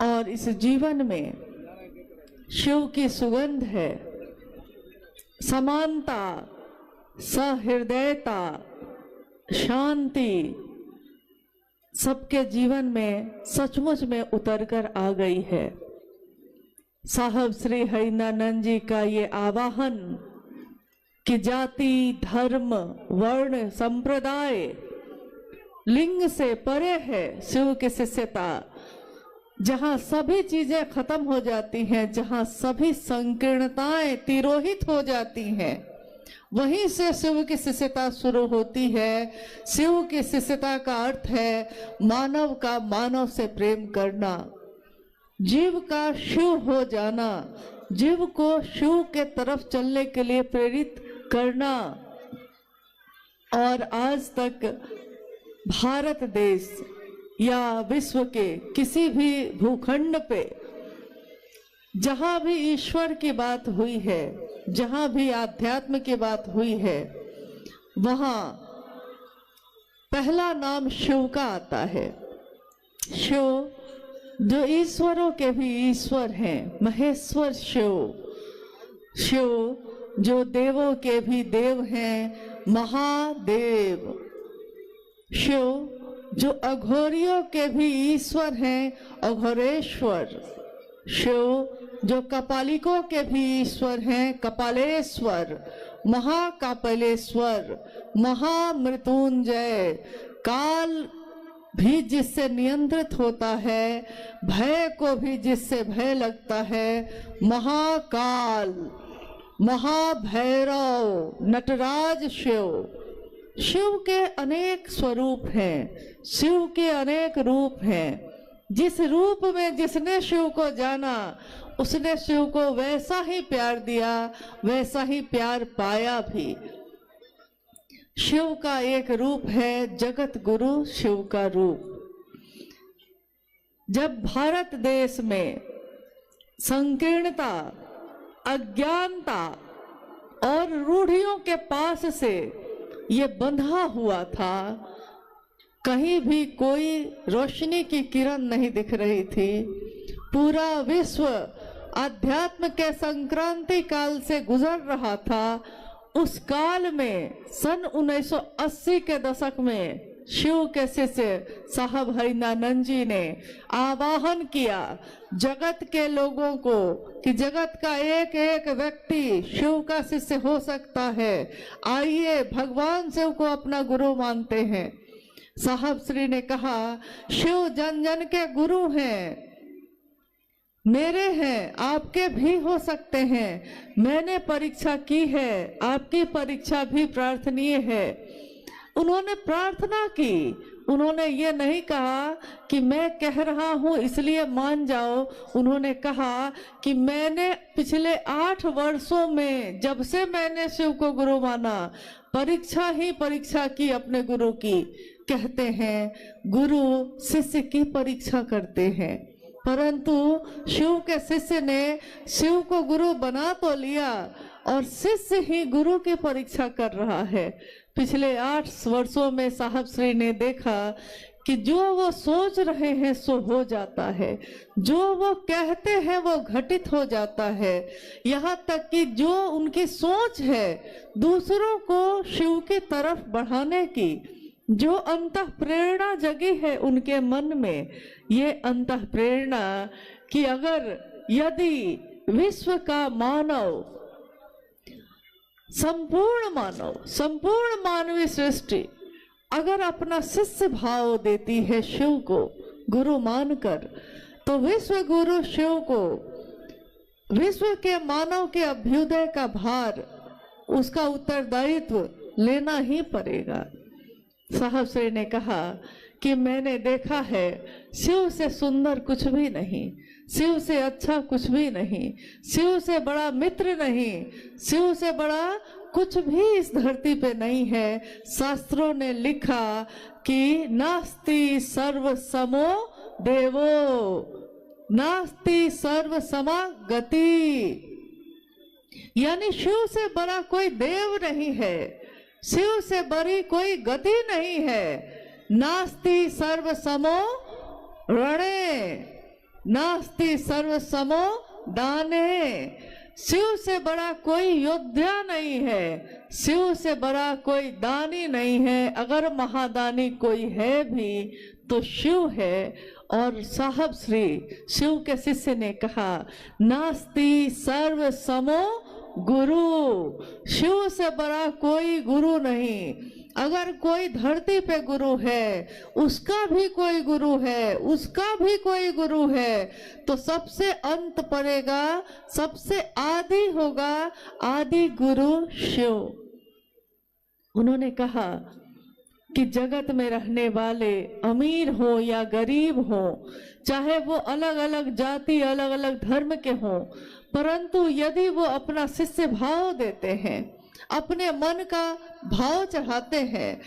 और इस जीवन में शिव की सुगंध है। समानता, सहृदयता, शांति सबके जीवन में सचमुच में उतर कर आ गई है। साहब श्री हरिनानंद जी का ये आवाहन कि जाति, धर्म, वर्ण, संप्रदाय, लिंग से परे है शिव की शिष्यता। जहाँ सभी चीजें खत्म हो जाती हैं, जहाँ सभी संकीर्णताएं तिरोहित हो जाती हैं, वहीं से शिव की शिष्यता शुरू होती है। शिव की शिष्यता का अर्थ है मानव का मानव से प्रेम करना, जीव का शिव हो जाना, जीव को शिव के तरफ चलने के लिए प्रेरित करना। और आज तक भारत देश या विश्व के किसी भी भूखंड पे जहाँ भी ईश्वर की बात हुई है, जहाँ भी आध्यात्म की बात हुई है, वहाँ पहला नाम शिव का आता है। शिव जो ईश्वरों के भी ईश्वर हैं, महेश्वर शिव। शिव जो देवों के भी देव हैं, महादेव। शिव जो अघोरियों के भी ईश्वर हैं, अघोरेश्वर। शिव जो कपालिकों के भी ईश्वर हैं, कपालेश्वर, महाकापलेश्वर, महामृत्युंजय। काल भी जिससे नियंत्रित होता है, भय को भी जिससे भय लगता है, महाकाल, महाभैरव, नटराज शिव। शिव के अनेक स्वरूप हैं, शिव के अनेक रूप हैं। जिस रूप में जिसने शिव को जाना, उसने शिव को वैसा ही प्यार दिया, वैसा ही प्यार पाया भी। शिव का एक रूप है जगत गुरु, शिव का रूप। जब भारत देश में संकीर्णता, अज्ञानता और रूढ़ियों के पास से ये बंधा हुआ था, कहीं भी कोई रोशनी की किरण नहीं दिख रही थी। पूरा विश्व अध्यात्म के संक्रांति काल से गुजर रहा था। उस काल में सन 1980 के दशक में शिव के शिष्य साहब हरिनानंद जी ने आवाहन किया जगत के लोगों को कि जगत का एक एक व्यक्ति शिव का शिष्य हो सकता है। आइए भगवान शिव को अपना गुरु मानते हैं। साहब श्री ने कहा शिव जन जन के गुरु हैं, मेरे हैं, आपके भी हो सकते हैं। मैंने परीक्षा की है, आपकी परीक्षा भी प्रार्थनीय है। उन्होंने प्रार्थना की, उन्होंने ये नहीं कहा कि मैं कह रहा हूँ इसलिए मान जाओ। उन्होंने कहा कि मैंने पिछले 8 वर्षों में, जब से मैंने शिव को गुरु माना, परीक्षा ही परीक्षा की अपने गुरु की। कहते हैं गुरु शिष्य की परीक्षा करते हैं, परंतु शिव के शिष्य ने शिव को गुरु बना तो लिया और शिष्य ही गुरु की परीक्षा कर रहा है। पिछले 8 वर्षों में साहब श्री ने देखा कि जो वो सोच रहे हैं सो हो जाता है, जो वो कहते हैं वो घटित हो जाता है। यहाँ तक कि जो उनकी सोच है दूसरों को शिव की तरफ बढ़ाने की, जो अंतः प्रेरणा जगी है उनके मन में, ये अंतः प्रेरणा कि अगर यदि विश्व का मानव, संपूर्ण मानवीय सृष्टि अगर अपना शिष्य भाव देती है शिव को गुरु मानकर, तो विश्व गुरु शिव को विश्व के मानव के अभ्युदय का भार, उसका उत्तरदायित्व लेना ही पड़ेगा। साहब श्री ने कहा कि मैंने देखा है शिव से सुंदर कुछ भी नहीं, शिव से अच्छा कुछ भी नहीं, शिव से बड़ा मित्र नहीं, शिव से बड़ा कुछ भी इस धरती पे नहीं है। शास्त्रों ने लिखा कि नास्ति सर्व समो देवो, नास्ति सर्व समा गति, यानी शिव से बड़ा कोई देव नहीं है, शिव से बड़ी कोई गति नहीं है। नास्ति सर्व समो रणे, नास्ति सर्वसमो दाने। शिव से बड़ा कोई योद्धा नहीं है, शिव से बड़ा कोई दानी नहीं है। अगर महादानी कोई है भी तो शिव है। और साहब श्री शिव के शिष्य ने कहा, नास्ति सर्व समो गुरु, शिव से बड़ा कोई गुरु नहीं। अगर कोई धरती पे गुरु है, उसका भी कोई गुरु है, उसका भी कोई गुरु है, तो सबसे अंत पड़ेगा, सबसे आदि होगा, आदि गुरु शिव। उन्होंने कहा कि जगत में रहने वाले अमीर हो या गरीब हो, चाहे वो अलग अलग जाति अलग अलग धर्म के हों, परंतु यदि वो अपना शिष्य भाव देते हैं, अपने मन का भाव चढ़ाते हैं,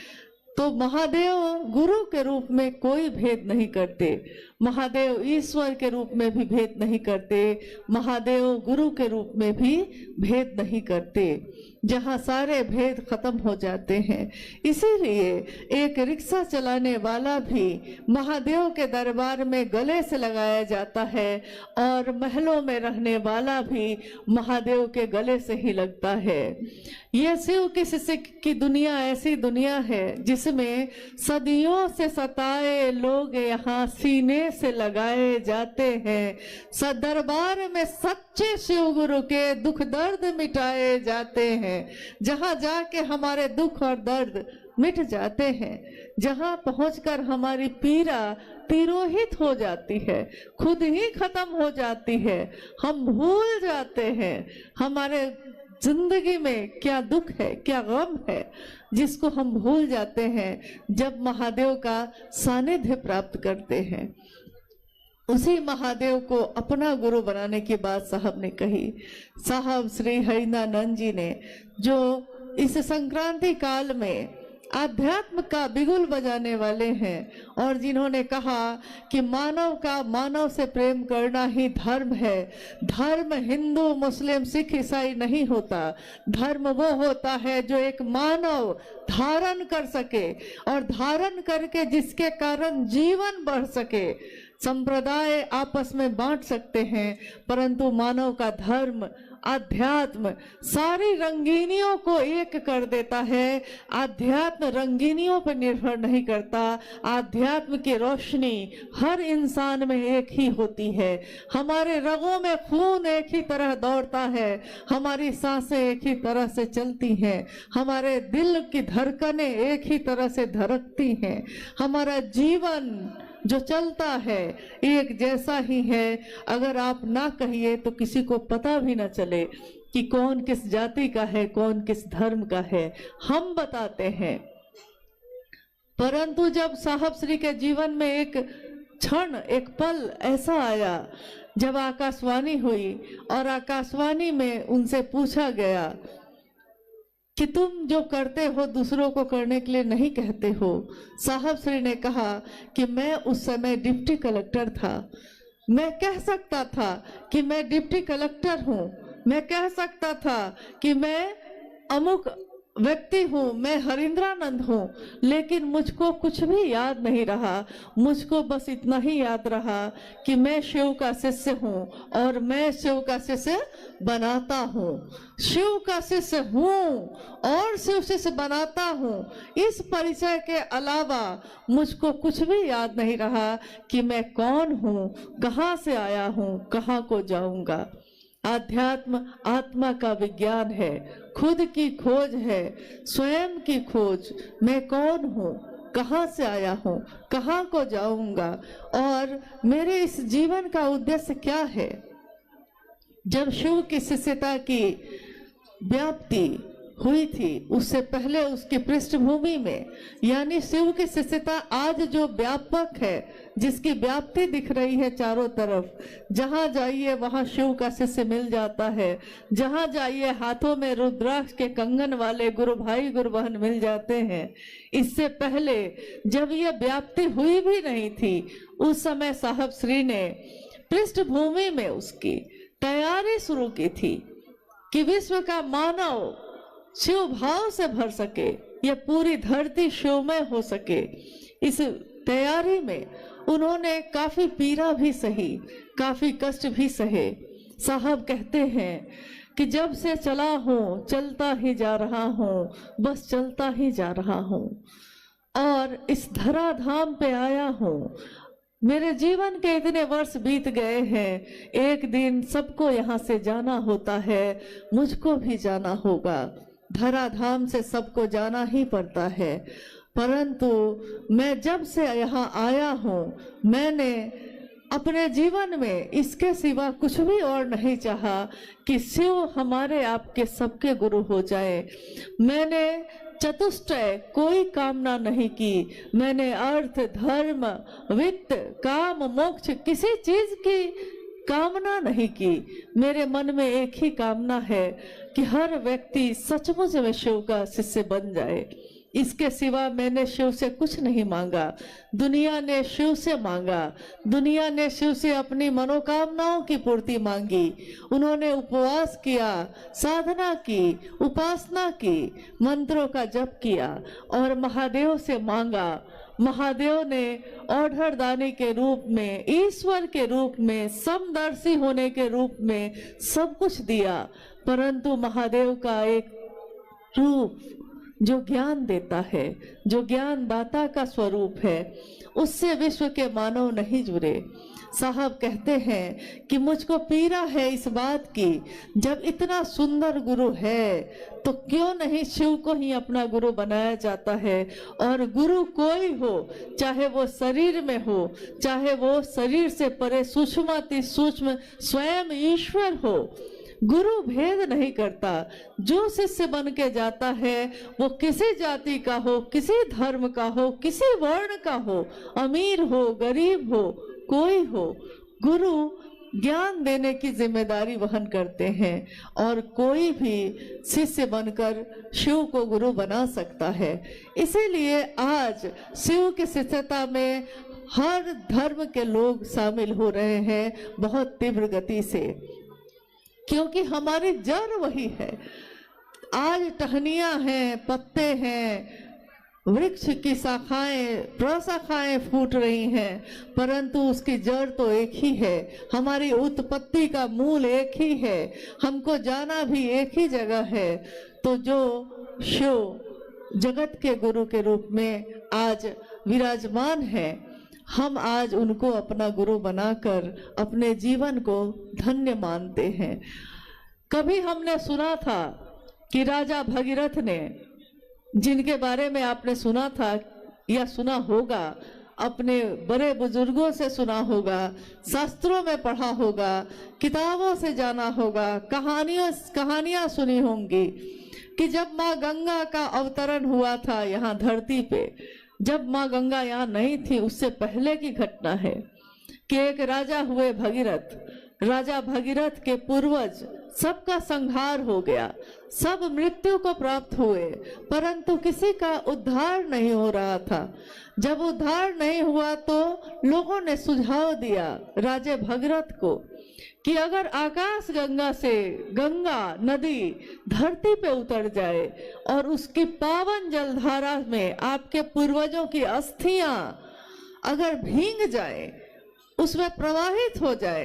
तो महादेव गुरु के रूप में कोई भेद नहीं करते, महादेव ईश्वर के रूप में भी भेद नहीं करते, महादेव गुरु के रूप में भी भेद नहीं करते, जहाँ सारे भेद खत्म हो जाते हैं। इसीलिए एक रिक्शा चलाने वाला भी महादेव के दरबार में गले से लगाया जाता है, और महलों में रहने वाला भी महादेव के गले से ही लगता है। ये शिव के शिष्य की दुनिया ऐसी दुनिया है जिसमें सदियों से सताए लोग यहाँ सीने से लगाए जाते हैं। सदरबार में सच्चे शिव गुरु के दुख दर्द मिटाए जाते हैं, जहाँ जाके हमारे दुख और दर्द मिट जाते हैं, जहाँ पहुंचकर हमारी पीड़ा तिरोहित हो जाती है, खुद ही खत्म हो जाती है। हम भूल जाते हैं हमारे जिंदगी में क्या दुख है, क्या गम है, जिसको हम भूल जाते हैं जब महादेव का सानिध्य प्राप्त करते हैं। उसी महादेव को अपना गुरु बनाने की बात साहब ने कही। साहब श्री हरिनानंद जी ने, जो इस संक्रांति काल में आध्यात्म का बिगुल बजाने वाले हैं, और जिन्होंने कहा कि मानव का मानव से प्रेम करना ही धर्म है। धर्म हिंदू मुस्लिम सिख ईसाई नहीं होता, धर्म वो होता है जो एक मानव धारण कर सके, और धारण करके जिसके कारण जीवन बढ़ सके। संप्रदाय आपस में बांट सकते हैं, परंतु मानव का धर्म आध्यात्म सारी रंगीनियों को एक कर देता है। आध्यात्म रंगीनियों पर निर्भर नहीं करता, आध्यात्म की रोशनी हर इंसान में एक ही होती है। हमारे रगों में खून एक ही तरह दौड़ता है, हमारी सांसें एक ही तरह से चलती हैं, हमारे दिल की धड़कनें एक ही तरह से धड़कती हैं, हमारा जीवन जो चलता है एक जैसा ही है। अगर आप ना कहिए तो किसी को पता भी ना चले कि कौन किस जाति का है, कौन किस धर्म का है, हम बताते हैं। परंतु जब साहब श्री के जीवन में एक क्षण, एक पल ऐसा आया जब आकाशवाणी हुई, और आकाशवाणी में उनसे पूछा गया कि तुम जो करते हो दूसरों को करने के लिए नहीं कहते हो। साहब श्री ने कहा कि मैं उस समय डिप्टी कलेक्टर था, मैं कह सकता था कि मैं डिप्टी कलेक्टर हूँ, मैं कह सकता था कि मैं अमुक व्यक्ति हूँ, मैं हरिंद्रानंद हूँ, लेकिन मुझको कुछ भी याद नहीं रहा। मुझको बस इतना ही याद रहा कि मैं शिव का शिष्य हूँ, और मैं शिव का शिष्य बनाता हूँ, शिव का शिष्य हूँ और शिव शिष्य बनाता हूँ। इस परिचय के अलावा मुझको कुछ भी याद नहीं रहा कि मैं कौन हूँ, कहाँ से आया हूँ, कहाँ को जाऊँगा। आध्यात्म आत्मा का विज्ञान है, खुद की खोज है, स्वयं की खोज। मैं कौन हूँ, कहाँ से आया हूँ, कहाँ को जाऊंगा, और मेरे इस जीवन का उद्देश्य क्या है। जब शिव की शिष्यता की व्याप्ति हुई थी, उससे पहले उसकी पृष्ठभूमि में, यानी शिव की शिष्यता आज जो व्यापक है, जिसकी व्याप्ति दिख रही है चारों तरफ, जहाँ जाइए वहाँ शिव का शिष्य मिल जाता है, जहाँ जाइए हाथों में रुद्राक्ष के कंगन वाले गुरु भाई गुरु बहन मिल जाते हैं। इससे पहले जब यह व्याप्ति हुई भी नहीं थी, उस समय साहब श्री ने पृष्ठभूमि में उसकी तैयारी शुरू की थी कि विश्व का मानव शिव भाव से भर सके, यह पूरी धरती शिवमय हो सके। इस तैयारी में उन्होंने काफी पीड़ा भी सही, काफी कष्ट भी सहे। साहब कहते हैं कि जब से चला हूँ चलता ही जा रहा हूँ, बस चलता ही जा रहा हूँ, और इस धराधाम पे आया हूँ। मेरे जीवन के इतने वर्ष बीत गए हैं, एक दिन सबको यहाँ से जाना होता है, मुझको भी जाना होगा। धराधाम से सबको जाना ही पड़ता है, परंतु मैं जब से यहाँ आया हूँ मैंने अपने जीवन में इसके सिवा कुछ भी और नहीं चाहा कि शिव हमारे आपके सबके गुरु हो जाए। मैंने चतुष्टय कोई कामना नहीं की। मैंने अर्थ, धर्म, वित्त, काम, मोक्ष किसी चीज की कामना नहीं की। मेरे मन में एक ही कामना है कि हर व्यक्ति सचमुच में शिव का शिष्य बन जाए। इसके सिवा मैंने शिव से कुछ नहीं मांगा। दुनिया ने शिव से मांगा, दुनिया ने शिव से अपनी मनोकामनाओं की पूर्ति मांगी। उन्होंने उपवास किया, साधना की, उपासना की, मंत्रों का जप किया और महादेव से मांगा। महादेव ने औढ़रदानी के रूप में, ईश्वर के रूप में, समदर्शी होने के रूप में सब कुछ दिया, परंतु महादेव का एक रूप जो ज्ञान देता है, जो ज्ञान दाता का स्वरूप है, उससे विश्व के मानव नहीं जुड़े। साहब कहते हैं कि मुझको पीड़ा है इस बात की, जब इतना सुंदर गुरु है तो क्यों नहीं शिव को ही अपना गुरु बनाया जाता है। और गुरु कोई हो, चाहे वो शरीर में हो, चाहे वो शरीर से परे सूक्ष्माति सूक्ष्म स्वयं ईश्वर हो, गुरु भेद नहीं करता। जो शिष्य बन के जाता है वो किसी जाति का हो, किसी धर्म का हो, किसी वर्ण का हो, अमीर हो, गरीब हो, कोई हो, गुरु ज्ञान देने की जिम्मेदारी वहन करते हैं और कोई भी शिष्य बनकर शिव को गुरु बना सकता है। इसीलिए आज शिव की शिष्यता में हर धर्म के लोग शामिल हो रहे हैं बहुत तीव्र गति से, क्योंकि हमारी जड़ वही है। आज टहनियां हैं, पत्ते हैं, वृक्ष की शाखाएं, प्रशाखाएं फूट रही हैं, परंतु उसकी जड़ तो एक ही है। हमारी उत्पत्ति का मूल एक ही है, हमको जाना भी एक ही जगह है। तो जो शिव जगत के गुरु के रूप में आज विराजमान है, हम आज उनको अपना गुरु बनाकर अपने जीवन को धन्य मानते हैं। कभी हमने सुना था कि राजा भगीरथ ने, जिनके बारे में आपने सुना था या सुना होगा, अपने बड़े बुजुर्गों से सुना होगा, शास्त्रों में पढ़ा होगा, किताबों से जाना होगा, कहानियां सुनी होंगी कि जब माँ गंगा का अवतरण हुआ था यहाँ धरती पे, जब माँ गंगा यहाँ नहीं थी उससे पहले की घटना है कि एक राजा हुए भगीरथ। राजा भगीरथ के पूर्वज सबका संहार हो गया, सब मृत्यु को प्राप्त हुए, परंतु किसी का उद्धार नहीं हो रहा था। जब उद्धार नहीं हुआ तो लोगों ने सुझाव दिया राजा भगीरथ को कि अगर आकाश गंगा से गंगा नदी धरती पे उतर जाए और उसकी पावन जलधारा में आपके पूर्वजों की अस्थियां अगर भींग जाए, उसमें प्रवाहित हो जाए,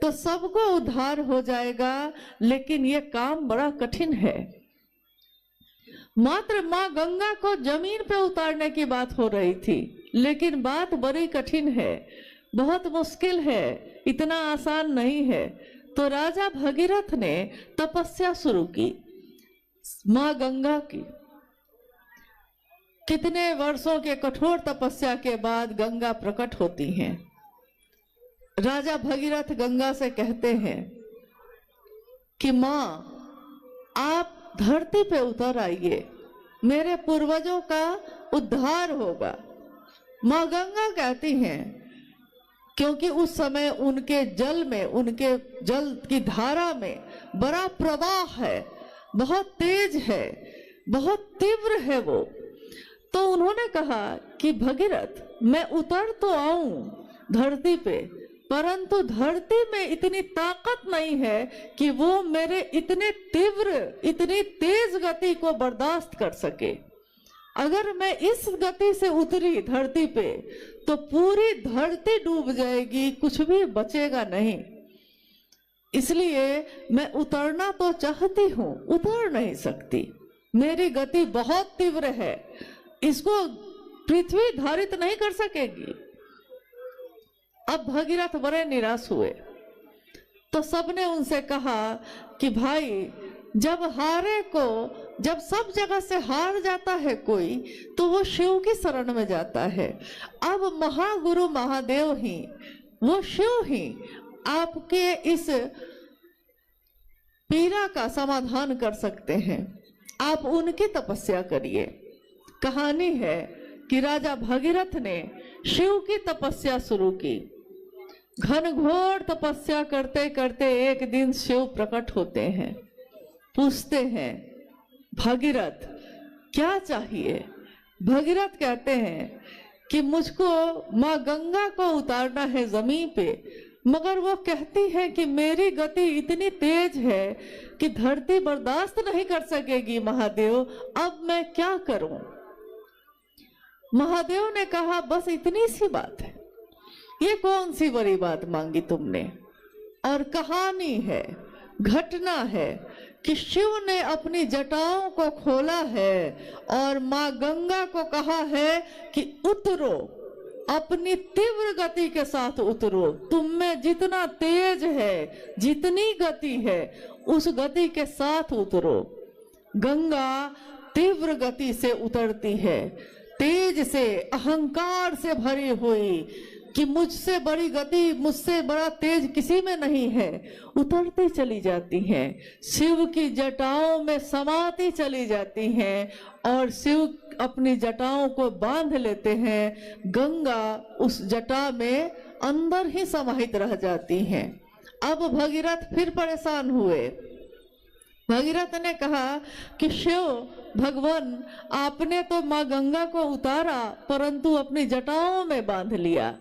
तो सबको उद्धार हो जाएगा। लेकिन ये काम बड़ा कठिन है। मात्र माँ गंगा को जमीन पे उतारने की बात हो रही थी, लेकिन बात बड़ी कठिन है, बहुत मुश्किल है, इतना आसान नहीं है। तो राजा भगीरथ ने तपस्या शुरू की माँ गंगा की। कितने वर्षों के कठोर तपस्या के बाद गंगा प्रकट होती हैं। राजा भगीरथ गंगा से कहते हैं कि माँ आप धरती पे उतर आइए, मेरे पूर्वजों का उद्धार होगा। माँ गंगा कहती हैं, क्योंकि उस समय उनके जल में, उनके जल की धारा में बड़ा प्रवाह है, बहुत तेज है, बहुत तीव्र है वो। तो उन्होंने कहा कि भगीरथ मैं उतर तो आऊं धरती पे, परंतु धरती में इतनी ताकत नहीं है कि वो मेरे इतने तीव्र, इतनी तेज गति को बर्दाश्त कर सके। अगर मैं इस गति से उतरी धरती पे तो पूरी धरती डूब जाएगी, कुछ भी बचेगा नहीं। इसलिए मैं उतरना तो चाहती हूँ, उतर नहीं सकती, मेरी गति बहुत तीव्र है, इसको पृथ्वी धारित नहीं कर सकेगी। अब भगीरथ बड़े निराश हुए, तो सबने उनसे कहा कि भाई जब हारे को, जब सब जगह से हार जाता है कोई, तो वो शिव की शरण में जाता है। अब महागुरु महादेव ही, वो शिव ही आपके इस पीड़ा का समाधान कर सकते हैं, आप उनकी तपस्या करिए। कहानी है कि राजा भगीरथ ने शिव की तपस्या शुरू की। घनघोर तपस्या करते करते एक दिन शिव प्रकट होते हैं, पूछते हैं भगीरथ क्या चाहिए। भगीरथ कहते हैं कि मुझको माँ गंगा को उतारना है जमीन पे, मगर वो कहती है कि मेरी गति इतनी तेज है कि धरती बर्दाश्त नहीं कर सकेगी महादेव, अब मैं क्या करूं। महादेव ने कहा बस इतनी सी बात है, ये कौन सी बड़ी बात मांगी तुमने। और कहानी है, घटना है कि शिव ने अपनी जटाओं को खोला है और माँ गंगा को कहा है कि उतरो, अपनी तीव्र गति के साथ उतरो, तुम में जितना तेज है, जितनी गति है, उस गति के साथ उतरो। गंगा तीव्र गति से उतरती है, तेज से, अहंकार से भरी हुई कि मुझसे बड़ी गति, मुझसे बड़ा तेज किसी में नहीं है, उतरती चली जाती हैं, शिव की जटाओं में समाती चली जाती हैं और शिव अपनी जटाओं को बांध लेते हैं। गंगा उस जटा में अंदर ही समाहित रह जाती हैं। अब भगीरथ फिर परेशान हुए। भगीरथ ने कहा कि शिव भगवान, आपने तो माँ गंगा को उतारा परंतु अपनी जटाओं में बांध लिया,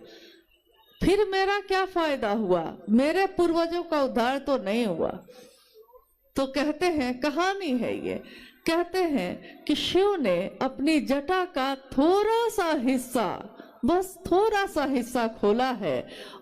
फिर मेरा क्या फायदा हुआ, मेरे पूर्वजों का उद्धार तो नहीं हुआ। तो कहते हैं, कहानी है ये, कहते हैं कि शिव ने अपनी जटा का थोड़ा सा हिस्सा, बस थोड़ा सा हिस्सा खोला है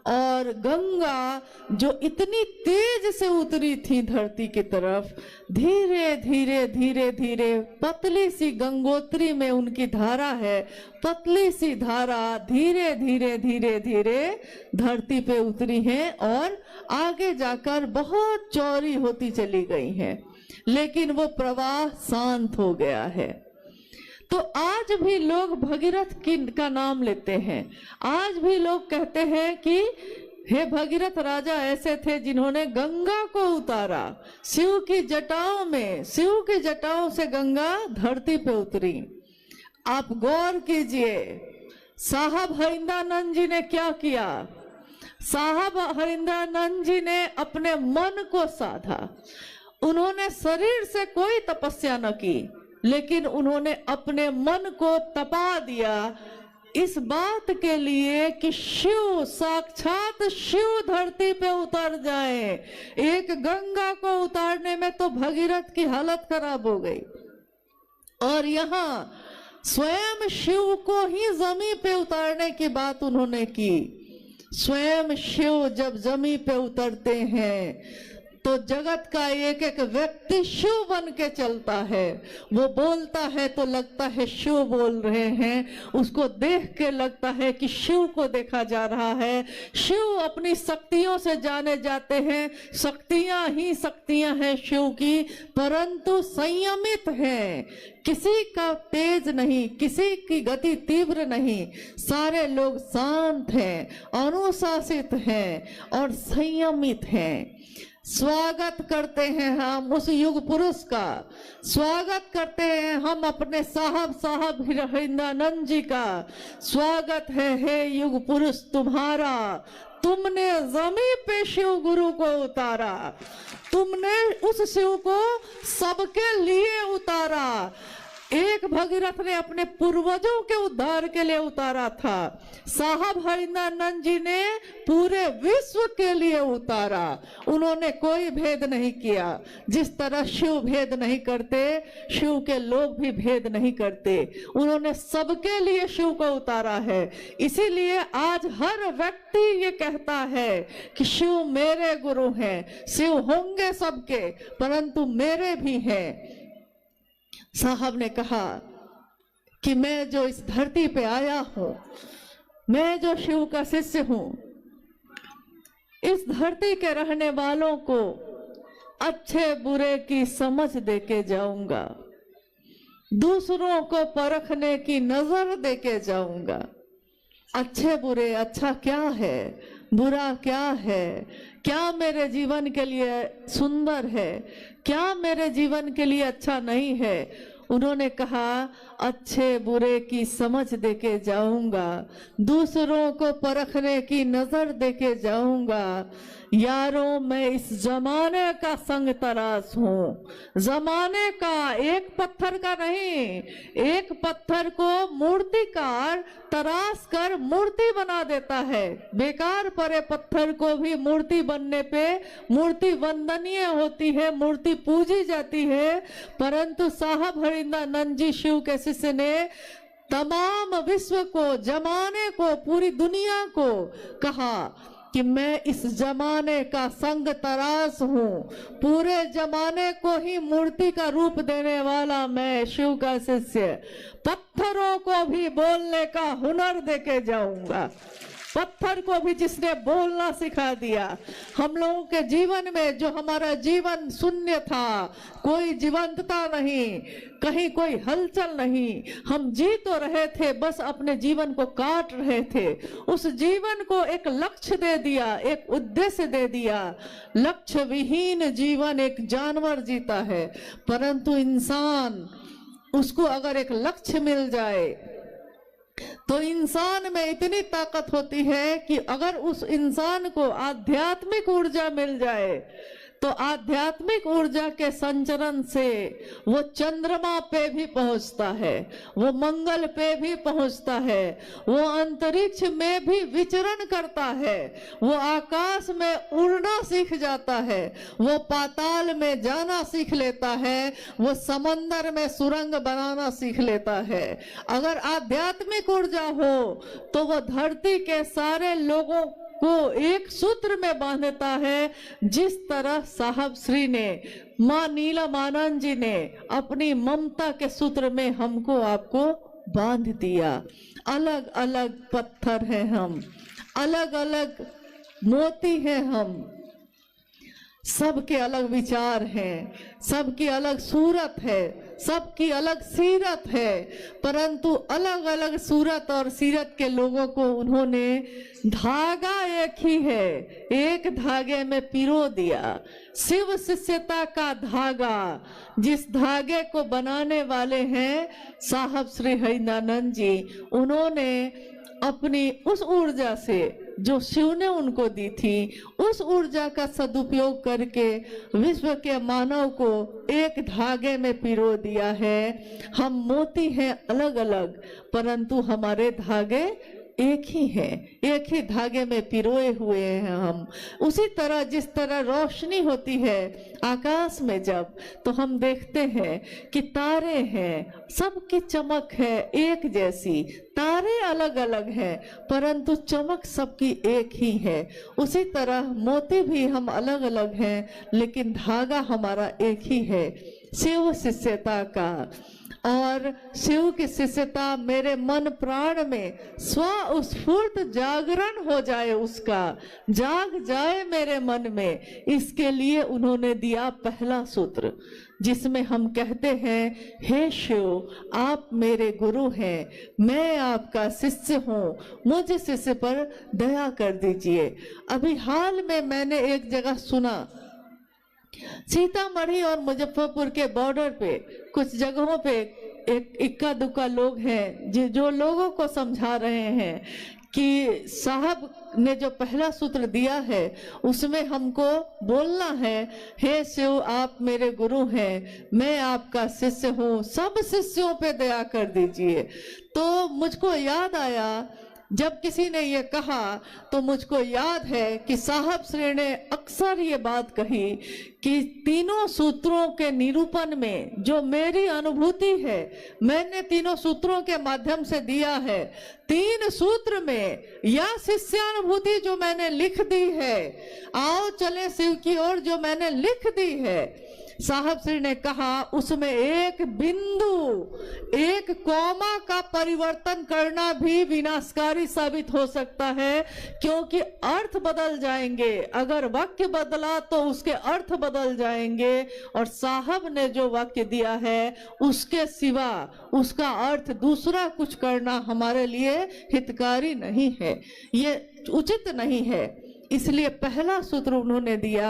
और गंगा जो इतनी तेज से उतरी थी धरती की तरफ, धीरे धीरे धीरे धीरे पतली सी गंगोत्री में उनकी धारा है, पतली सी धारा धीरे धीरे धीरे धीरे धरती पे उतरी है और आगे जाकर बहुत चौड़ी होती चली गई है, लेकिन वो प्रवाह शांत हो गया है। तो आज भी लोग भगीरथ का नाम लेते हैं, आज भी लोग कहते हैं कि हे भगीरथ राजा ऐसे थे जिन्होंने गंगा को उतारा, शिव की जटाओं में, शिव की जटाओं से गंगा धरती पे उतरी। आप गौर कीजिए साहब हरिंद्रानंद जी ने क्या किया। साहब हरिंद्रानंद जी ने अपने मन को साधा, उन्होंने शरीर से कोई तपस्या न की, लेकिन उन्होंने अपने मन को तपा दिया इस बात के लिए कि शिव, साक्षात शिव धरती पे उतर जाए। एक गंगा को उतारने में तो भगीरथ की हालत खराब हो गई और यहाँ स्वयं शिव को ही जमीन पे उतारने की बात उन्होंने की। स्वयं शिव जब जमीन पे उतरते हैं तो जगत का एक एक व्यक्ति शिव बन के चलता है। वो बोलता है तो लगता है शिव बोल रहे हैं, उसको देख के लगता है कि शिव को देखा जा रहा है। शिव अपनी शक्तियों से जाने जाते हैं, शक्तियां ही शक्तियां हैं शिव की, परंतु संयमित हैं, किसी का तेज नहीं, किसी की गति तीव्र नहीं, सारे लोग शांत हैं, अनुशासित हैं और संयमित हैं। स्वागत करते हैं हम उस युग पुरुष का, स्वागत करते हैं हम अपने साहब हरिंद्रानंद जी का। स्वागत है हे युग पुरुष तुम्हारा, तुमने जमीन पे शिव गुरु को उतारा, तुमने उस शिव को सबके लिए उतारा। एक भगीरथ ने अपने पूर्वजों के उद्धार के लिए उतारा था, साहब हरिनानंद जी ने पूरे विश्व के लिए उतारा। उन्होंने कोई भेद नहीं किया। जिस तरह शिव भेद नहीं करते, शिव के लोग भी भेद नहीं करते। उन्होंने सबके लिए शिव को उतारा है। इसीलिए आज हर व्यक्ति ये कहता है कि शिव मेरे गुरु हैं। शिव होंगे सबके, परंतु मेरे भी हैं। साहब ने कहा कि मैं जो इस धरती पे आया हूं, मैं जो शिव का शिष्य हूं, इस धरती के रहने वालों को अच्छे बुरे की समझ देके जाऊंगा, दूसरों को परखने की नजर देके जाऊंगा। अच्छे बुरे, अच्छा क्या है, बुरा क्या है, क्या मेरे जीवन के लिए सुंदर है, क्या मेरे जीवन के लिए अच्छा नहीं है। उन्होंने कहा अच्छे बुरे की समझ देके जाऊंगा, दूसरों को परखने की नजर देके जाऊंगा। यारों, मैं इस जमाने का संग तराश हूँ, जमाने का, एक पत्थर का नहीं। एक पत्थर को मूर्तिकार तराश कर मूर्ति बना देता है। बेकार पड़े पत्थर को भी मूर्ति बनने पे मूर्ति वंदनीय होती है, मूर्ति पूजी जाती है। परंतु साहब हरिनानंद जी शिव के शिष्य ने तमाम विश्व को, जमाने को, पूरी दुनिया को कहा कि मैं इस जमाने का संग तराश हूँ, पूरे जमाने को ही मूर्ति का रूप देने वाला मैं शिव का शिष्य, पत्थरों को भी बोलने का हुनर देके जाऊंगा। पत्थर को भी जिसने बोलना सिखा दिया। हम लोगों के जीवन में जो हमारा जीवन शून्य था, कोई जीवंतता नहीं, कहीं कोई हलचल नहीं, हम जी तो रहे थे, बस अपने जीवन को काट रहे थे। उस जीवन को एक लक्ष्य दे दिया, एक उद्देश्य दे दिया। लक्ष्य विहीन जीवन एक जानवर जीता है, परंतु इंसान, उसको अगर एक लक्ष्य मिल जाए तो इंसान में इतनी ताकत होती है कि अगर उस इंसान को आध्यात्मिक ऊर्जा मिल जाए तो आध्यात्मिक ऊर्जा के संचरण से वो चंद्रमा पे भी पहुंचता है, वो मंगल पे भी पहुंचता है, वो अंतरिक्ष में भी विचरण करता है, वो आकाश में उड़ना सीख जाता है, वो पाताल में जाना सीख लेता है, वो समंदर में सुरंग बनाना सीख लेता है। अगर आध्यात्मिक ऊर्जा हो तो वो धरती के सारे लोगों को एक सूत्र में बांधता है। जिस तरह साहब श्री ने, माँ नीलमानंद जी ने अपनी ममता के सूत्र में हमको आपको बांध दिया। अलग अलग पत्थर हैं हम, अलग अलग मोती हैं हम, सबके अलग विचार हैं, सबकी अलग सूरत है, सबकी अलग सीरत है, परंतु अलग अलग सूरत और सीरत के लोगों को उन्होंने धागा एक ही है, एक धागे में पिरो दिया। शिव शिष्यता का धागा, जिस धागे को बनाने वाले हैं साहब श्री हरिनानंद जी, उन्होंने अपनी उस ऊर्जा से जो शिव ने उनको दी थी, उस ऊर्जा का सदुपयोग करके विश्व के मानव को एक धागे में पिरो दिया है। हम मोती हैं अलग अलग, परंतु हमारे धागे एक ही हैं, एक ही धागे में पिरोए हुए हैं हम। उसी तरह जिस तरह रोशनी होती है आकाश में जब, तो हम देखते हैं कि तारे हैं, सबकी चमक है एक जैसी, तारे अलग अलग हैं परंतु चमक सबकी एक ही है। उसी तरह मोती भी हम अलग अलग हैं लेकिन धागा हमारा एक ही है, शिव शिष्यता का। और शिव की शिष्यता मेरे मन प्राण में स्वस्फूर्त जागरण हो जाए, उसका जाग जाए मेरे मन में। इसके लिए उन्होंने दिया पहला सूत्र, जिसमें हम कहते हैं, हे शिव आप मेरे गुरु हैं, मैं आपका शिष्य हूँ, मुझ शिष्य पर दया कर दीजिए। अभी हाल में मैंने एक जगह सुना, सीतामढ़ी और मुजफ्फरपुर के बॉर्डर पे कुछ जगहों पे एक इक्का दुक्का लोग हैं जो लोगों को समझा रहे हैं कि साहब ने जो पहला सूत्र दिया है उसमें हमको बोलना है, हे शिव आप मेरे गुरु हैं, मैं आपका शिष्य हूँ, सब शिष्यों पे दया कर दीजिए। तो मुझको याद आया, जब किसी ने ये कहा तो मुझको याद है कि साहब श्री ने अक्सर ये बात कही कि तीनों सूत्रों के निरूपण में जो मेरी अनुभूति है, मैंने तीनों सूत्रों के माध्यम से दिया है, तीन सूत्र में या शिष्यानुभूति जो मैंने लिख दी है, आओ चले शिव की ओर जो मैंने लिख दी है, साहब श्री ने कहा उसमें एक बिंदु, एक कॉमा का परिवर्तन करना भी विनाशकारी साबित हो सकता है, क्योंकि अर्थ बदल जाएंगे। अगर वाक्य बदला तो उसके अर्थ बदल जाएंगे, और साहब ने जो वाक्य दिया है उसके सिवा उसका अर्थ दूसरा कुछ करना हमारे लिए हितकारी नहीं है, ये उचित नहीं है। इसलिए पहला सूत्र उन्होंने दिया,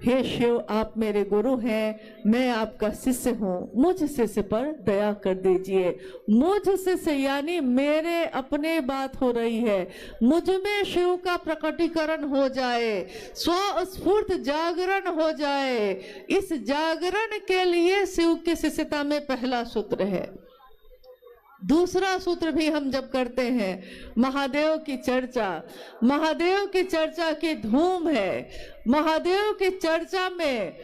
हे शिव आप मेरे गुरु हैं, मैं आपका शिष्य हूँ, मुझ शिष्य पर दया कर दीजिए। मुझ शिष्य यानी मेरे अपने बात हो रही है, मुझ में शिव का प्रकटीकरण हो जाए, स्वस्फूर्त जागरण हो जाए। इस जागरण के लिए शिव की शिष्यता में पहला सूत्र है। दूसरा सूत्र भी हम जब करते हैं, महादेव की चर्चा, महादेव की चर्चा की धूम है, महादेव की चर्चा में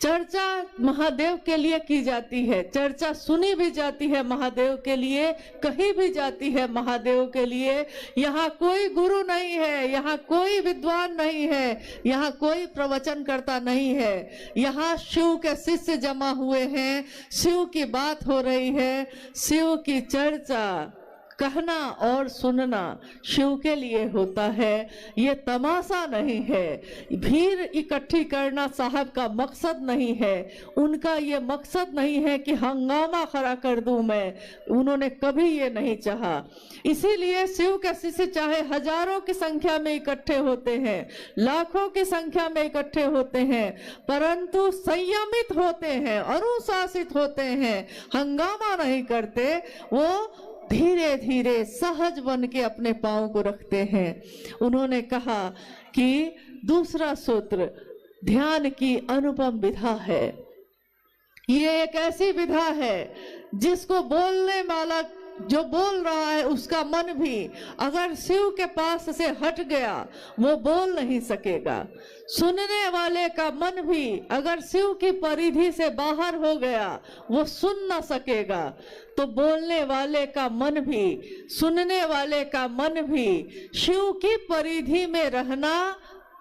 चर्चा महादेव के लिए की जाती है, चर्चा सुनी भी जाती है महादेव के लिए, कही भी जाती है महादेव के लिए। यहाँ कोई गुरु नहीं है, यहाँ कोई विद्वान नहीं है, यहाँ कोई प्रवचन करता नहीं है, यहाँ शिव के शिष्य जमा हुए हैं, शिव की बात हो रही है। शिव की चर्चा कहना और सुनना शिव के लिए होता है, ये तमाशा नहीं है, भीड़ इकट्ठी करना साहब का मकसद नहीं है, उनका ये मकसद नहीं है कि हंगामा खड़ा कर दूं मैं, उन्होंने कभी ये नहीं चाहा। इसीलिए शिव के शिष्य चाहे हजारों की संख्या में इकट्ठे होते हैं, लाखों की संख्या में इकट्ठे होते हैं, परंतु संयमित होते हैं, अनुशासित होते हैं, हंगामा नहीं करते, वो धीरे धीरे सहज बन के अपने पांव को रखते हैं। उन्होंने कहा कि दूसरा सूत्र ध्यान की अनुपम विधा है। ये एक ऐसी विधा है जिसको बोलने वाला जो बोल रहा है उसका मन भी अगर शिव के पास से हट गया वो बोल नहीं सकेगा, सुनने वाले का मन भी अगर शिव की परिधि से बाहर हो गया वो सुन ना सकेगा। तो बोलने वाले का मन भी, सुनने वाले का मन भी शिव की परिधि में रहना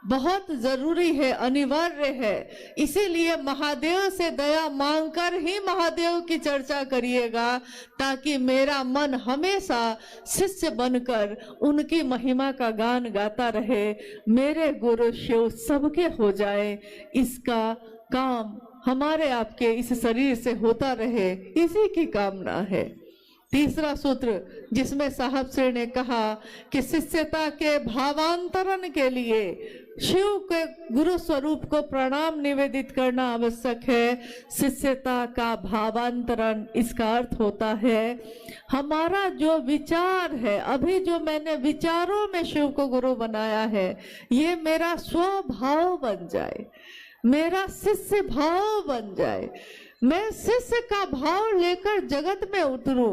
बहुत जरूरी है, अनिवार्य है। इसीलिए महादेव से दया मांगकर ही महादेव की चर्चा करिएगा, ताकि मेरा मन हमेशा शिष्य बनकर उनकी महिमा का गान गाता रहे, मेरे गुरु शिव सबके हो जाए, इसका काम हमारे आपके इस शरीर से होता रहे, इसी की कामना है। तीसरा सूत्र जिसमें साहब श्री ने कहा कि शिष्यता के भावांतरण के लिए शिव के गुरु स्वरूप को प्रणाम निवेदित करना आवश्यक है। शिष्यता का भावांतरण, इसका अर्थ होता है हमारा जो विचार है, अभी जो मैंने विचारों में शिव को गुरु बनाया है, ये मेरा स्वभाव बन जाए, मेरा शिष्य भाव बन जाए, मैं शिष्य का भाव लेकर जगत में उतरूं,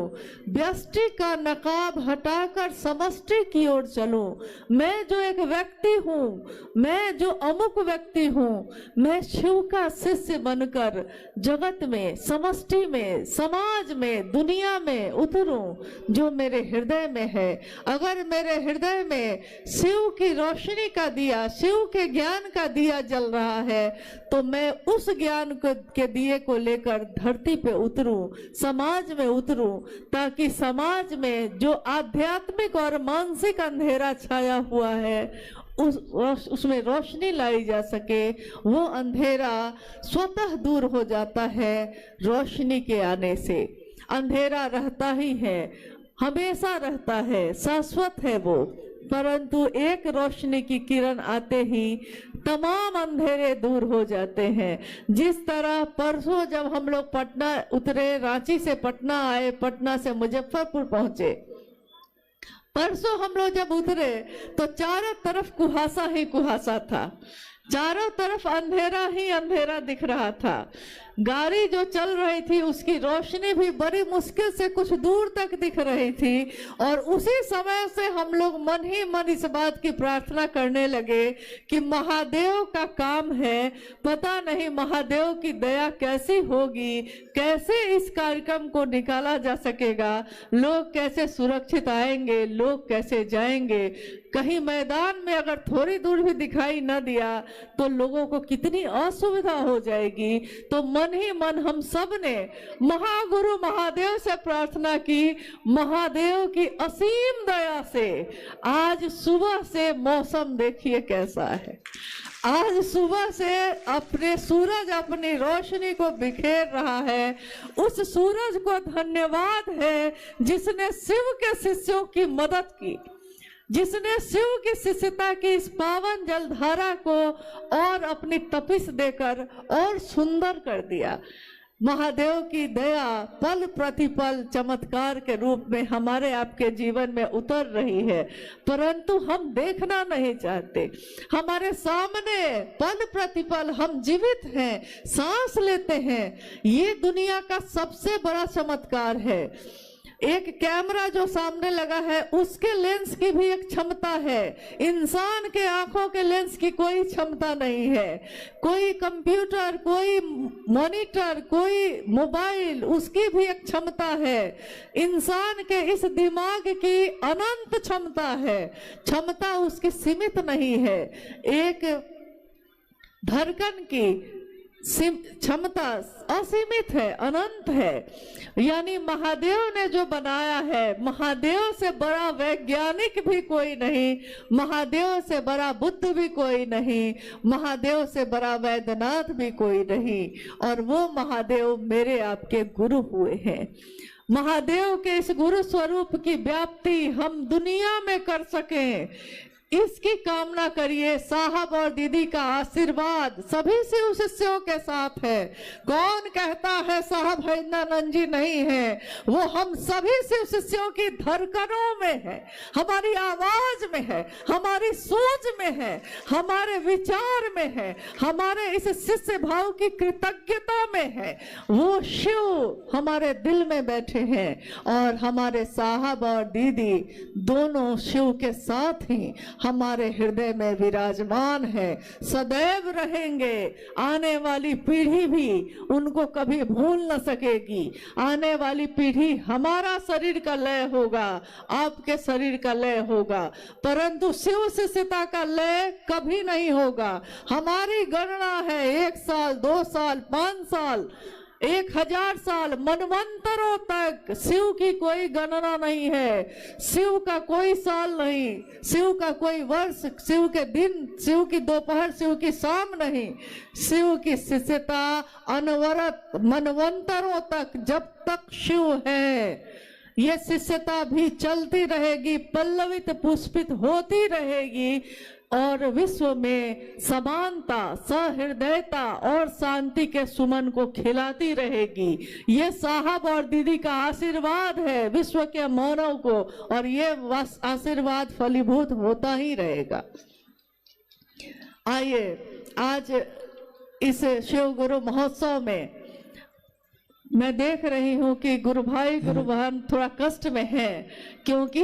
व्यष्टि का नकाब हटाकर समष्टि की ओर चलूं। मैं जो एक व्यक्ति हूँ, मैं जो अमुक व्यक्ति हूँ, मैं शिव का शिष्य बनकर जगत में, समष्टि में, समाज में, दुनिया में उतरूं जो मेरे हृदय में है। अगर मेरे हृदय में शिव की रोशनी का दिया, शिव के ज्ञान का दिया जल रहा है, तो मैं उस ज्ञान के दिए को लेकर धरती पे उतरूं, समाज में उतरूं, ताकि समाज में जो आध्यात्मिक और मानसिक अंधेरा छाया हुआ है उसमें रोशनी लाई जा सके। वो अंधेरा स्वतः दूर हो जाता है रोशनी के आने से। अंधेरा रहता ही है, हमेशा रहता है, शाश्वत है वो, परंतु एक रोशनी की किरण आते ही तमाम अंधेरे दूर हो जाते हैं। जिस तरह परसों जब हम लोग पटना उतरे, रांची से पटना आए, पटना से मुजफ्फरपुर पहुंचे, परसों हम लोग जब उतरे तो चारों तरफ कुहासा ही कुहासा था, चारों तरफ अंधेरा ही अंधेरा दिख रहा था। गाड़ी जो चल रही थी उसकी रोशनी भी बड़ी मुश्किल से कुछ दूर तक दिख रही थी। और उसी समय से हम लोग मन ही मन इस बात की प्रार्थना करने लगे कि महादेव का काम है, पता नहीं महादेव की दया कैसी होगी, कैसे इस कार्यक्रम को निकाला जा सकेगा, लोग कैसे सुरक्षित आएंगे, लोग कैसे जाएंगे। कहीं मैदान में अगर थोड़ी दूर भी दिखाई न दिया तो लोगों को कितनी असुविधा हो जाएगी। तो मन ही मन हम सब ने महागुरु महादेव से प्रार्थना की। महादेव की असीम दया से आज सुबह से मौसम देखिए कैसा है। आज सुबह से अपने सूरज अपनी रोशनी को बिखेर रहा है। उस सूरज को धन्यवाद है जिसने शिव के शिष्यों की मदद की, जिसने शिव की शिष्यता की इस पावन जलधारा को और अपनी तपिश देकर और सुंदर कर दिया। महादेव की दया पल प्रतिपल चमत्कार के रूप में हमारे आपके जीवन में उतर रही है, परंतु हम देखना नहीं चाहते। हमारे सामने पल प्रतिपल हम जीवित हैं, सांस लेते हैं। ये दुनिया का सबसे बड़ा चमत्कार है। एक कैमरा जो सामने लगा है उसके लेंस की भी एक क्षमता है, इंसान के आंखों के लेंस की कोई क्षमता नहीं है। कोई कंप्यूटर, कोई मॉनिटर, कोई मोबाइल, उसकी भी एक क्षमता है। इंसान के इस दिमाग की अनंत क्षमता है, क्षमता उसकी सीमित नहीं है। एक धड़कन की क्षमता असीमित है, अनंत है। यानी महादेव ने जो बनाया है, महादेव से बड़ा वैज्ञानिक भी कोई नहीं, महादेव से बड़ा बुद्ध भी कोई नहीं, महादेव से बड़ा वैद्यनाथ भी कोई नहीं। और वो महादेव मेरे आपके गुरु हुए हैं। महादेव के इस गुरु स्वरूप की व्याप्ति हम दुनिया में कर सकें, इसकी कामना करिए। साहब और दीदी का आशीर्वाद सभी शिव शिष्यों के साथ है। कौन कहता है साहब हरिंद्रानंद जी नहीं है? वो हम सभी शिव शिष्यों की धड़कनों में है, हमारी आवाज में है, हमारी सोच में है, हमारे विचार में है, हमारे इस शिष्य भाव की कृतज्ञता में है। वो शिव हमारे दिल में बैठे हैं और हमारे साहब और दीदी दोनों शिव के साथ ही हमारे हृदय में विराजमान है, सदैव रहेंगे। आने वाली पीढ़ी भी उनको कभी भूल न सकेगी। आने वाली पीढ़ी, हमारा शरीर का लय होगा, आपके शरीर का लय होगा, परंतु शिव शिष्यता का लय कभी नहीं होगा। हमारी गणना है 1 साल, 2 साल, 5 साल, 1000 साल, मनवंतरों तक शिव की कोई गणना नहीं है। शिव का कोई साल नहीं, शिव का कोई वर्ष, शिव के दिन, शिव की दोपहर, शिव की शाम नहीं। शिव की शिष्यता अनवरत मनवंतरों तक, जब तक शिव है ये शिष्यता भी चलती रहेगी, पल्लवित पुष्पित होती रहेगी और विश्व में समानता, सहृदयता और शांति के सुमन को खिलाती रहेगी। ये साहब और दीदी का आशीर्वाद है विश्व के मानव को, और ये आशीर्वाद फलीभूत होता ही रहेगा। आइए, आज इस शिव गुरु महोत्सव में मैं देख रही हूँ कि गुरु भाई गुरु बहन थोड़ा कष्ट में है, क्योंकि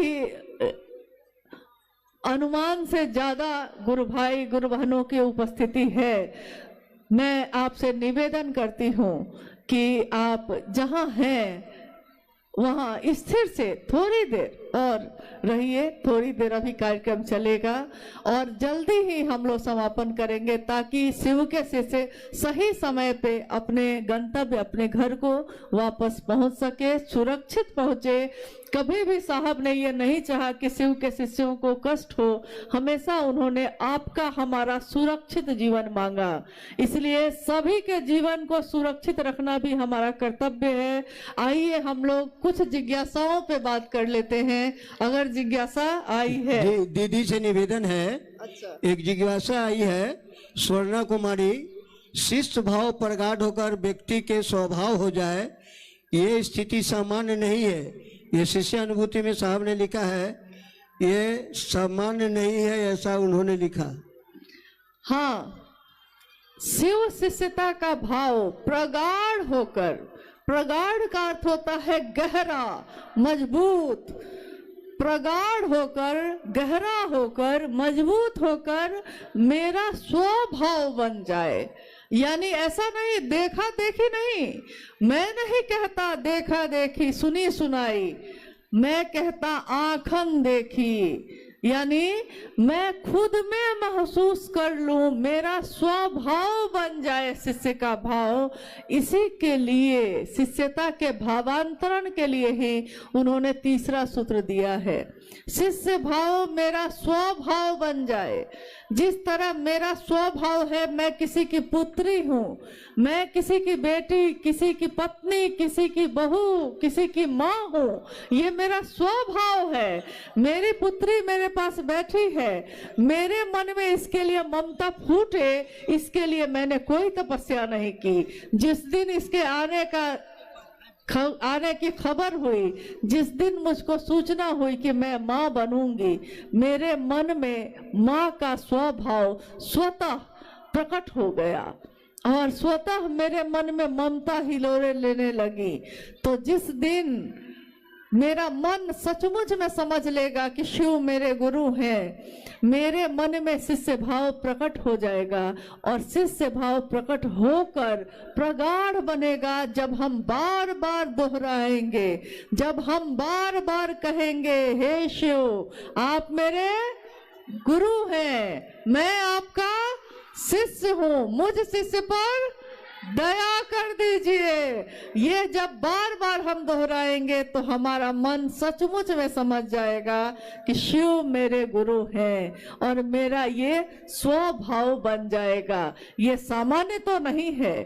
अनुमान से ज्यादा गुरु भाई गुरु बहनों की उपस्थिति है। मैं आपसे निवेदन करती हूँ कि आप जहाँ हैं वहाँ स्थिर से थोड़ी देर और रहिए। थोड़ी देर अभी कार्यक्रम चलेगा और जल्दी ही हम लोग समापन करेंगे, ताकि शिव के शिष्य सही समय पे अपने गंतव्य, अपने घर को वापस पहुंच सके, सुरक्षित पहुंचे। कभी भी साहब ने ये नहीं चाहा कि शिव के शिष्यों को कष्ट हो, हमेशा उन्होंने आपका हमारा सुरक्षित जीवन मांगा। इसलिए सभी के जीवन को सुरक्षित रखना भी हमारा कर्तव्य है। आइए हम लोग कुछ जिज्ञासाओं पे बात कर लेते हैं, अगर जिज्ञासा आई है। जी, दीदी से निवेदन है। अच्छा, एक जिज्ञासा आई है। स्वर्णा कुमारी, शिष्ट भाव प्रगाढ़ होकर व्यक्ति के स्वभाव हो जाए, ये स्थिति सामान्य नहीं है। ये शिष्य अनुभूति में साहब ने लिखा है। ये सामान्य नहीं है, ऐसा उन्होंने लिखा। हाँ, शिव शिष्यता का भाव प्रगाढ़ होकर, प्रगाढ़ का अर्थ होता है गहरा, मजबूत, प्रगाढ़ होकर, गहरा होकर, मजबूत होकर मेरा स्वभाव बन जाए। यानी ऐसा नहीं देखा देखी नहीं, मैं नहीं कहता देखा देखी सुनी सुनाई, मैं कहता आंखन देखी, यानी मैं खुद में महसूस कर लूं, मेरा स्वभाव बन जाए शिष्य का भाव। इसी के लिए, शिष्यता के भावांतरण के लिए ही उन्होंने तीसरा सूत्र दिया है। शिष्य भाव मेरा स्वभाव बन जाए। जिस तरह मेरा स्वभाव है, मैं किसी की पुत्री हूँ, मैं किसी की बेटी, किसी की पत्नी, किसी की बहू, किसी की माँ हूँ, ये मेरा स्वभाव है। मेरी पुत्री मेरे पास बैठी है, मेरे मन में इसके लिए ममता फूटे, इसके लिए मैंने कोई तपस्या नहीं की। जिस दिन इसके आने की खबर हुई, जिस दिन मुझको सूचना हुई कि मैं माँ बनूंगी, मेरे मन में माँ का स्वभाव स्वतः प्रकट हो गया और स्वतः मेरे मन में ममता हिलोरे लेने लगी। तो जिस दिन मेरा मन सचमुच में समझ लेगा कि शिव मेरे गुरु हैं, मेरे मन में शिष्य भाव प्रकट हो जाएगा और शिष्य भाव प्रकट होकर प्रगाढ़ बनेगा। जब हम बार बार दोहराएंगे, जब हम बार बार कहेंगे, हे शिव आप मेरे गुरु हैं, मैं आपका शिष्य हूँ, मुझ शिष्य पर दया कर दीजिए। ये जब बार बार हम दोहराएंगे तो हमारा मन सचमुच में समझ जाएगा कि शिव मेरे गुरु हैं और मेरा ये स्वभाव बन जाएगा। ये सामान्य तो नहीं है,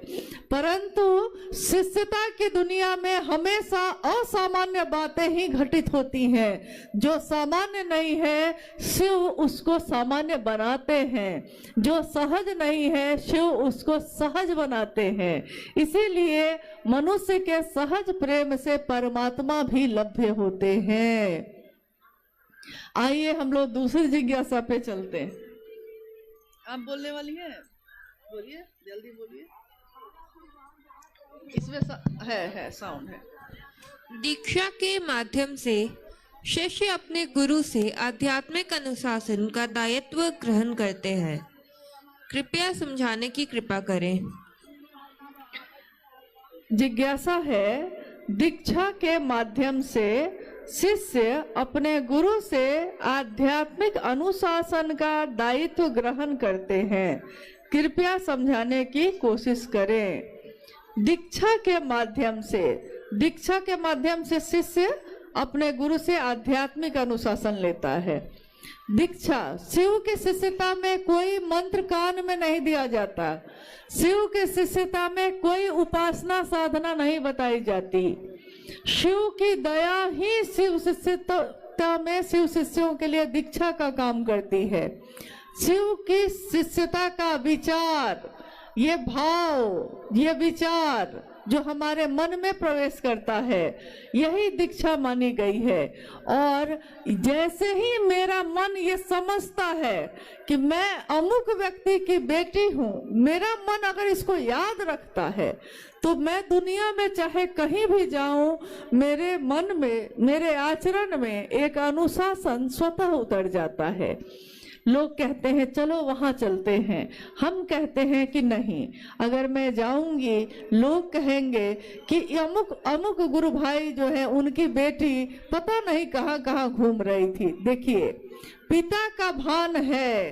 परंतु शिष्यता की दुनिया में हमेशा असामान्य बातें ही घटित होती हैं। जो सामान्य नहीं है, शिव उसको सामान्य बनाते हैं। जो सहज नहीं है, शिव उसको सहज बनाते हैं। इसीलिए मनुष्य के सहज प्रेम से परमात्मा भी लभ्य होते हैं। आइए हम लोग दूसरी जिज्ञासा पे चलते हैं। आप बोलने वाली हैं? बोलिए, जल्दी बोलिए। इसमें है साउंड है। दीक्षा के माध्यम से शिष्य अपने गुरु से आध्यात्मिक अनुशासन का दायित्व ग्रहण करते हैं। कृपया समझाने की कृपा करें। जिज्ञासा है, दीक्षा के माध्यम से शिष्य अपने गुरु से आध्यात्मिक अनुशासन का दायित्व ग्रहण करते हैं। कृपया समझाने की कोशिश करें। दीक्षा के माध्यम से शिष्य अपने गुरु से आध्यात्मिक अनुशासन लेता है। दीक्षा, शिव की शिष्यता में कोई मंत्र कान में नहीं दिया जाता। शिव के शिष्यता में कोई उपासना साधना नहीं बताई जाती। शिव की दया ही शिव शिष्यता में शिव शिष्यों के लिए दीक्षा का काम करती है। शिव की शिष्यता का विचार, ये भाव, ये विचार जो हमारे मन में प्रवेश करता है, यही दीक्षा मानी गई है। और जैसे ही मेरा मन ये समझता है कि मैं अमुक व्यक्ति की बेटी हूँ, मेरा मन अगर इसको याद रखता है तो मैं दुनिया में चाहे कहीं भी जाऊं, मेरे मन में, मेरे आचरण में एक अनुशासन स्वतः उतर जाता है। लोग कहते हैं चलो वहां चलते हैं, हम कहते हैं कि नहीं, अगर मैं जाऊंगी लोग कहेंगे कि अमुक अमुक गुरु भाई जो है उनकी बेटी पता नहीं कहाँ कहाँ घूम रही थी। देखिए, पिता का भान है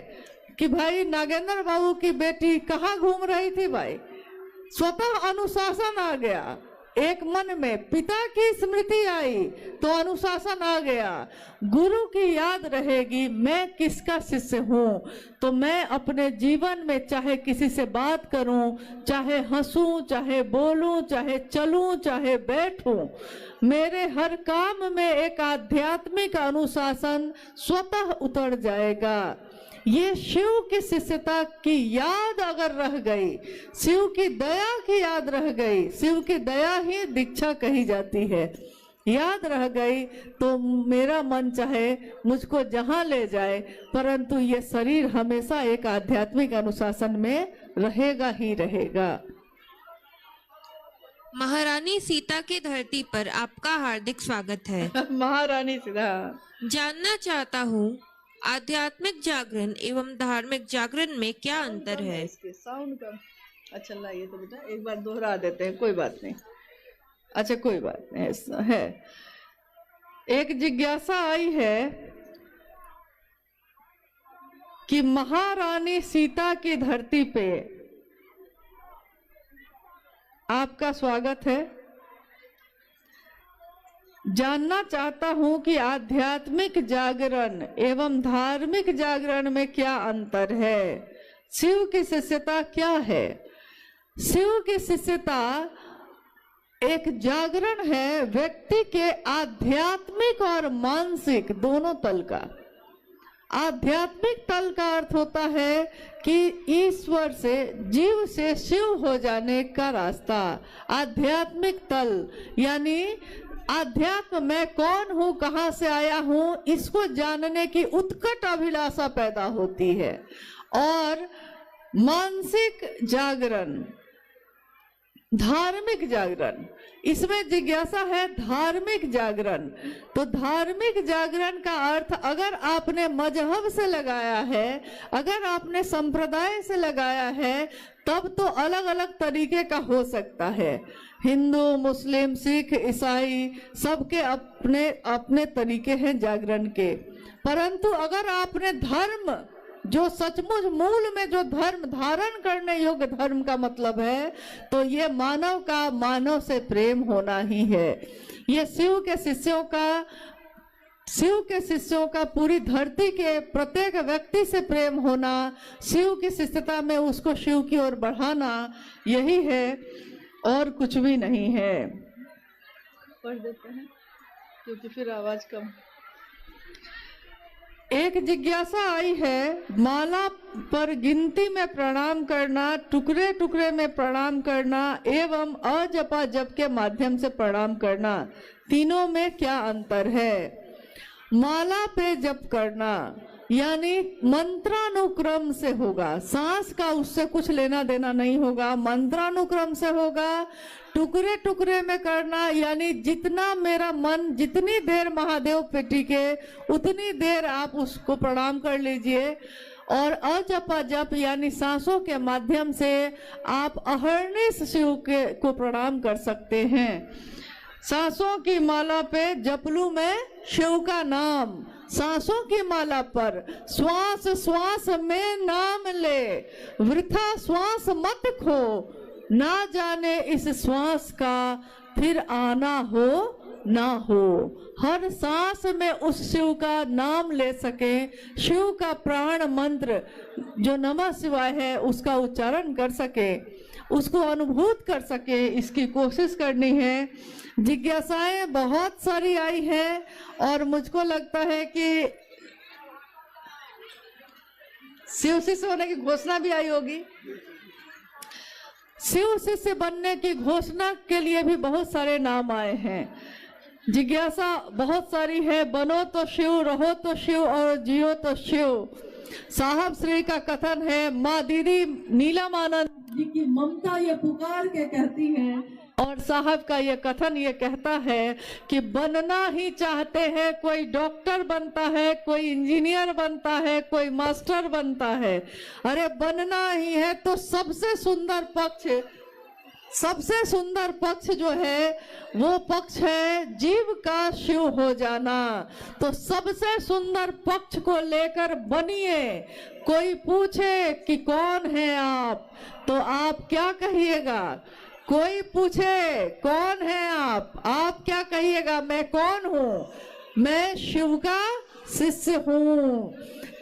कि भाई नागेंद्र बाबू की बेटी कहाँ घूम रही थी, भाई स्वतः अनुशासन आ गया। एक मन में पिता की स्मृति आई तो अनुशासन आ गया। गुरु की याद रहेगी मैं किसका शिष्य हूँ, तो मैं अपने जीवन में चाहे किसी से बात करूं, चाहे हंसूं, चाहे बोलूं, चाहे चलूं, चाहे बैठूं, मेरे हर काम में एक आध्यात्मिक अनुशासन स्वतः उतर जाएगा। ये शिव की शिष्यता की याद अगर रह गई, शिव की दया की याद रह गई, शिव की दया ही दीक्षा कही जाती है। याद रह गई तो मेरा मन चाहे मुझको जहां ले जाए, परंतु ये शरीर हमेशा एक आध्यात्मिक अनुशासन में रहेगा ही रहेगा। महारानी सीता की धरती पर आपका हार्दिक स्वागत है। महारानी सीता, जानना चाहता हूँ आध्यात्मिक जागरण एवं धार्मिक जागरण में क्या अंतर है? इसके साउंड का अच्छा ये तो बेटा एक बार दोहरा देते हैं, कोई बात नहीं। अच्छा कोई बात नहीं, ऐसा है। एक जिज्ञासा आई है कि महारानी सीता की धरती पे आपका स्वागत है। जानना चाहता हूं कि आध्यात्मिक जागरण एवं धार्मिक जागरण में क्या अंतर है। शिव की शिष्यता क्या है? शिव की शिष्यता एक जागरण है व्यक्ति के आध्यात्मिक और मानसिक दोनों तल का। आध्यात्मिक तल का अर्थ होता है कि ईश्वर से, जीव से शिव हो जाने का रास्ता। आध्यात्मिक तल यानी आध्यात्म मैं कौन हूँ, कहाँ से आया हूँ, इसको जानने की उत्कट अभिलाषा पैदा होती है। और मानसिक जागरण, धार्मिक जागरण, इसमें जिज्ञासा है धार्मिक जागरण। तो धार्मिक जागरण का अर्थ अगर आपने मजहब से लगाया है, अगर आपने संप्रदाय से लगाया है, तब तो अलग अलग तरीके का हो सकता है। हिंदू, मुस्लिम, सिख, ईसाई सबके अपने अपने तरीके हैं जागरण के। परंतु अगर आपने धर्म, जो सचमुच मूल में जो धर्म धारण करने योग्य धर्म का मतलब है, तो ये मानव का मानव से प्रेम होना ही है। ये शिव के शिष्यों का पूरी धरती के प्रत्येक व्यक्ति से प्रेम होना, शिव की शिष्यता में उसको शिव की ओर बढ़ाना, यही है और कुछ भी नहीं है। पढ़ देते हैं क्योंकि फिर आवाज कम। एक जिज्ञासा आई है, माला पर गिनती में प्रणाम करना, टुकड़े टुकड़े में प्रणाम करना एवं अजपा जप के माध्यम से प्रणाम करना, तीनों में क्या अंतर है? माला पे जप करना यानी मंत्रानुक्रम से होगा, सांस का उससे कुछ लेना देना नहीं होगा, मंत्रानुक्रम से होगा। टुकड़े टुकड़े में करना यानी जितना मेरा मन जितनी देर महादेव पे टिके उतनी देर आप उसको प्रणाम कर लीजिए। और अजपा जप यानी सांसों के माध्यम से आप अहर्निश शिव के को प्रणाम कर सकते हैं। सांसों की माला पे जपलू में शिव का नाम, सांसों की माला पर श्वास श्वास में नाम ले, वृथा श्वास मत खो, ना जाने इस श्वास का फिर आना हो ना हो। हर सांस में उस शिव का नाम ले सके, शिव का प्राण मंत्र जो नमः शिवाय है उसका उच्चारण कर सके, उसको अनुभूत कर सके, इसकी कोशिश करनी है। जिज्ञासाएं बहुत सारी आई है और मुझको लगता है कि शिव शिष्य होने की घोषणा भी आई होगी। शिव शिष्य बनने की घोषणा के लिए भी बहुत सारे नाम आए हैं। जिज्ञासा बहुत सारी है, बनो तो शिव, रहो तो शिव और जियो तो शिव। साहब श्री का कथन है, माँ दीदी नीलम आनंद जी की ममता ये पुकार के कहती है। और साहब का ये कथन ये कहता है कि बनना ही चाहते हैं, कोई डॉक्टर बनता है, कोई इंजीनियर बनता है, कोई मास्टर बनता है। अरे बनना ही है तो सबसे सुंदर पक्ष जो है वो पक्ष है जीव का शिव हो जाना। तो सबसे सुंदर पक्ष को लेकर बनिए। कोई पूछे कि कौन है आप, तो आप क्या कहिएगा? कोई पूछे कौन है आप क्या कहिएगा? मैं कौन हूँ? मैं शिव का शिष्य हूँ।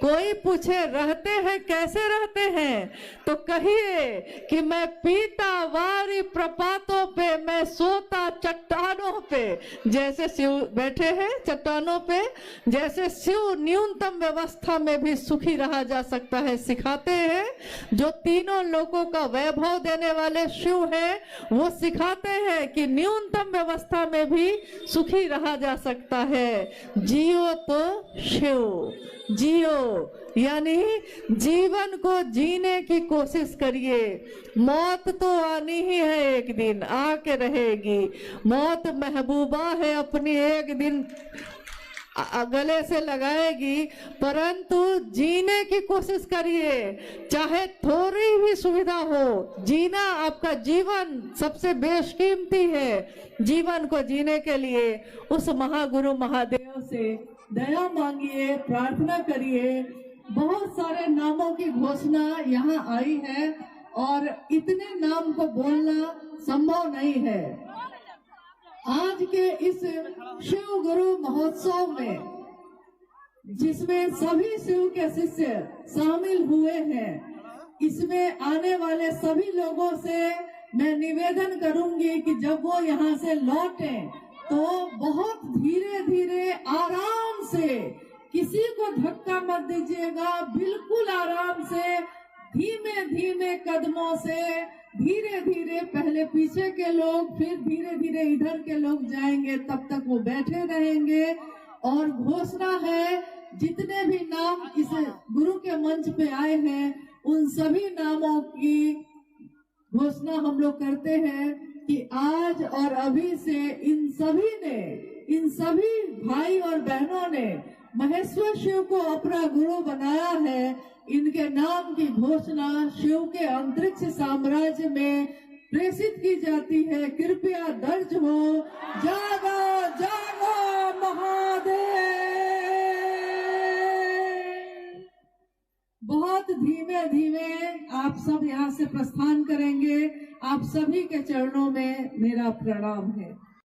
कोई पूछे रहते हैं कैसे रहते हैं, तो कहिए कि मैं पीता वारी प्रपातों पे, मैं सोता चट्टानों पे। जैसे शिव बैठे हैं चट्टानों पे, जैसे शिव न्यूनतम व्यवस्था में भी सुखी रहा जा सकता है सिखाते हैं। जो तीनों लोगों का वैभव देने वाले शिव हैं, वो सिखाते हैं कि न्यूनतम व्यवस्था में भी सुखी रहा जा सकता है। जियो तो शिव, जियो यानी जीवन को जीने की कोशिश करिए। मौत तो आनी ही है, एक दिन आके रहेगी। मौत महबूबा है, अपनी एक दिन गले से लगाएगी, परंतु जीने की कोशिश करिए। चाहे थोड़ी भी सुविधा हो, जीना आपका जीवन सबसे बेशकीमती है। जीवन को जीने के लिए उस महागुरु महादेव से दया मांगिए, प्रार्थना करिए। बहुत सारे नामों की घोषणा यहाँ आई है और इतने नाम को बोलना संभव नहीं है। आज के इस शिव गुरु महोत्सव में, जिसमें सभी शिव के शिष्य शामिल हुए हैं, इसमें आने वाले सभी लोगों से मैं निवेदन करूंगी कि जब वो यहाँ से लौटें तो बहुत धीरे धीरे आराम से, किसी को धक्का मत दीजिएगा, बिल्कुल आराम से, धीमे धीमे कदमों से, धीरे धीरे पहले पीछे के लोग, फिर धीरे धीरे इधर के लोग जाएंगे, तब तक वो बैठे रहेंगे। और घोषणा है, जितने भी नाम इस गुरु के मंच पे आए हैं, उन सभी नामों की घोषणा हम लोग करते हैं कि आज और अभी से इन सभी भाई और बहनों ने महेश्वर शिव को अपना गुरु बनाया है। इनके नाम की घोषणा शिव के अंतरिक्ष साम्राज्य में प्रेषित की जाती है। कृपया दर्ज हो। जागो जागो महादेव। बहुत धीमे धीमे आप सब यहाँ से प्रस्थान करेंगे। आप सभी के चरणों में मेरा प्रणाम है।